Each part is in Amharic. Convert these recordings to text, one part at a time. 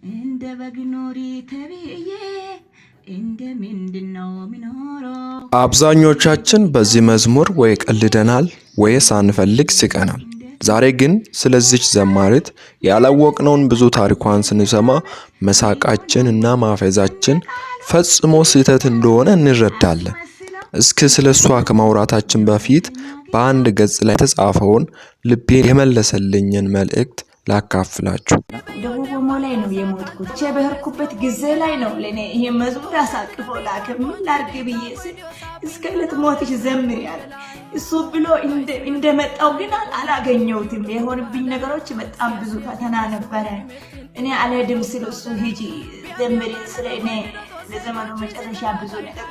እንደ በግ ኑሪ ተብዬ እንደ ምንድነው ሚኖረው? አብዛኞቻችን በዚህ መዝሙር ወይ ቀልደናል ወይ ሳንፈልግ ስቀናል። ዛሬ ግን ስለዚች ዘማሪት ያላወቅነውን ብዙ ታሪኳን ስንሰማ መሳቃችን እና ማፌዛችን ፈጽሞ ስህተት እንደሆነ እንረዳለን። እስኪ ስለሷ ከማውራታችን በፊት በአንድ ገጽ ላይ የተጻፈውን ልቤን የመለሰልኝን መልእክት ላካፍላችሁ። ደቡብ ኦሞ ላይ ነው የሞትኩት። በሄድኩበት ጊዜ ላይ ነው ለኔ ይሄ መዝሙር አሳቅፎ ላከ። ምን ላድርግ ብዬ ስል እስከ ዕለት ሞትሽ ዘምሪ ያለ እሱ ብሎ እንደመጣው ግን አላገኘሁትም። የሆንብኝ ነገሮች በጣም ብዙ ፈተና ነበረ። እኔ አልሄድም ስል እሱ ሂጂ ዘምሪ ስለ እኔ ለዘመኑ መጨረሻ ብዙ ነገር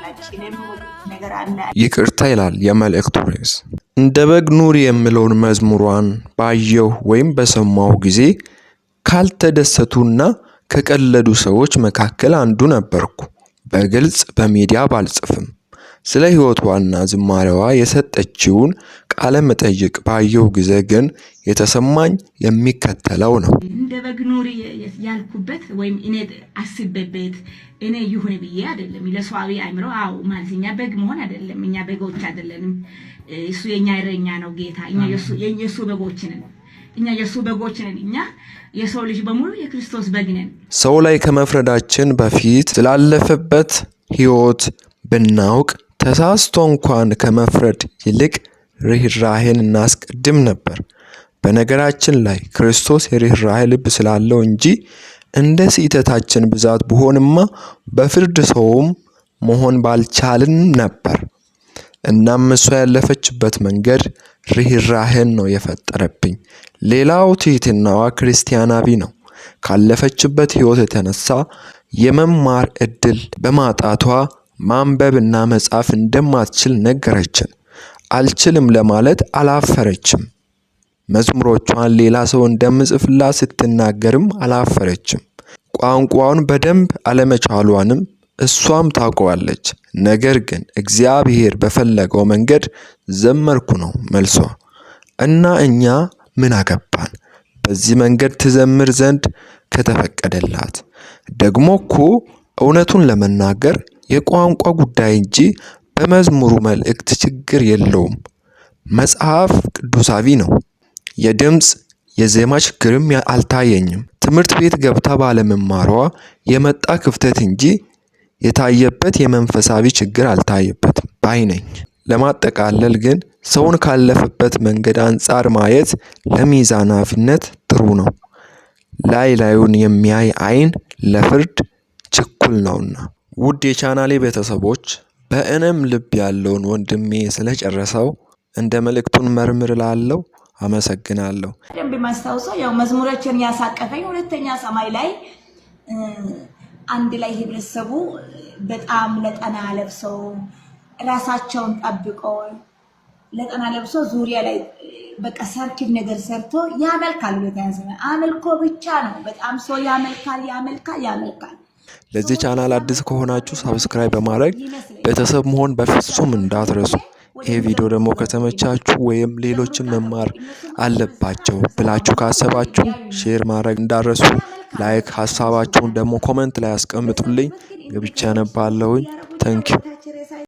ነገር አለ። ይቅርታ ይላል የመልእክቱ ርዕስ። እንደ በግ ኑሪ የሚለውን መዝሙሯን ባየሁ ወይም በሰማሁ ጊዜ ካልተደሰቱና ከቀለዱ ሰዎች መካከል አንዱ ነበርኩ። በግልጽ በሚዲያ ባልጽፍም ስለ ሕይወቷና ዝማሬዋ የሰጠችውን ቃለ መጠይቅ ባየሁ ጊዜ ግን የተሰማኝ የሚከተለው ነው። እንደ በግ ኑሪ ያልኩበት ወይም እኔ አስቤበት እኔ ይሁን ብዬ አይደለም። ለሰዋዊ አእምሮ አው ማለት እኛ በግ መሆን አይደለም። እኛ በጎች አይደለንም። እሱ የኛ እረኛ ነው ጌታ። እኛ የሱ በጎች ነን። እኛ የሱ በጎች ነን። እኛ የሰው ልጅ በሙሉ የክርስቶስ በግ ነን። ሰው ላይ ከመፍረዳችን በፊት ስላለፈበት ሕይወት ብናውቅ ተሳስቶ እንኳን ከመፍረድ ይልቅ ርህራሄን እናስቀድም ነበር። በነገራችን ላይ ክርስቶስ የርህራሄ ልብ ስላለው እንጂ እንደ ስህተታችን ብዛት ቢሆንማ በፍርድ ሰውም መሆን ባልቻልን ነበር። እናም እሷ ያለፈችበት መንገድ ርህራሄን ነው የፈጠረብኝ። ሌላው ትህትናዋ ክርስቲያናዊ ነው። ካለፈችበት ሕይወት የተነሳ የመማር እድል በማጣቷ ማንበብና መጻፍ እንደማትችል ነገረችን። አልችልም ለማለት አላፈረችም። መዝሙሮቿን ሌላ ሰው እንደምጽፍላት ስትናገርም አላፈረችም። ቋንቋውን በደንብ አለመቻሏንም እሷም ታውቀዋለች። ነገር ግን እግዚአብሔር በፈለገው መንገድ ዘመርኩ ነው መልሷ። እና እኛ ምን አገባን በዚህ መንገድ ትዘምር ዘንድ ከተፈቀደላት። ደግሞ እኮ እውነቱን ለመናገር የቋንቋ ጉዳይ እንጂ በመዝሙሩ መልእክት ችግር የለውም። መጽሐፍ ቅዱሳዊ ነው። የድምጽ የዜማ ችግርም አልታየኝም። ትምህርት ቤት ገብታ ባለመማሯ የመጣ ክፍተት እንጂ የታየበት የመንፈሳዊ ችግር አልታየበትም ባይ ነኝ። ለማጠቃለል ግን ሰውን ካለፈበት መንገድ አንጻር ማየት ለሚዛናዊነት ጥሩ ነው። ላዩን የሚያይ አይን ለፍርድ ችኩል ነውና። ውድ የቻናሌ ቤተሰቦች በእኔም ልብ ያለውን ወንድሜ ስለጨረሰው እንደ መልእክቱን መርምር ላለው አመሰግናለሁ። ደንብ ማስታወሰው ያው መዝሙሮችን ያሳቀፈኝ ሁለተኛ ሰማይ ላይ አንድ ላይ ህብረተሰቡ በጣም ለጠና ለብሰው ራሳቸውን ጠብቀው ለጠና ለብሰው ዙሪያ ላይ በቃ ሰርኪል ነገር ሰርቶ ያመልካል። በተያዘ አመልኮ ብቻ ነው። በጣም ሰው ያመልካል። ለዚህ ቻናል አዲስ ከሆናችሁ ሰብስክራይብ በማድረግ ቤተሰብ መሆን በፍጹም እንዳትረሱ። ይሄ ቪዲዮ ደግሞ ከተመቻችሁ ወይም ሌሎችን መማር አለባቸው ብላችሁ ካሰባችሁ ሼር ማድረግ እንዳትረሱ። ላይክ ሐሳባችሁን ደግሞ ኮሜንት ላይ አስቀምጡልኝ። ገብቼ አነባለሁኝ። ታንኪዩ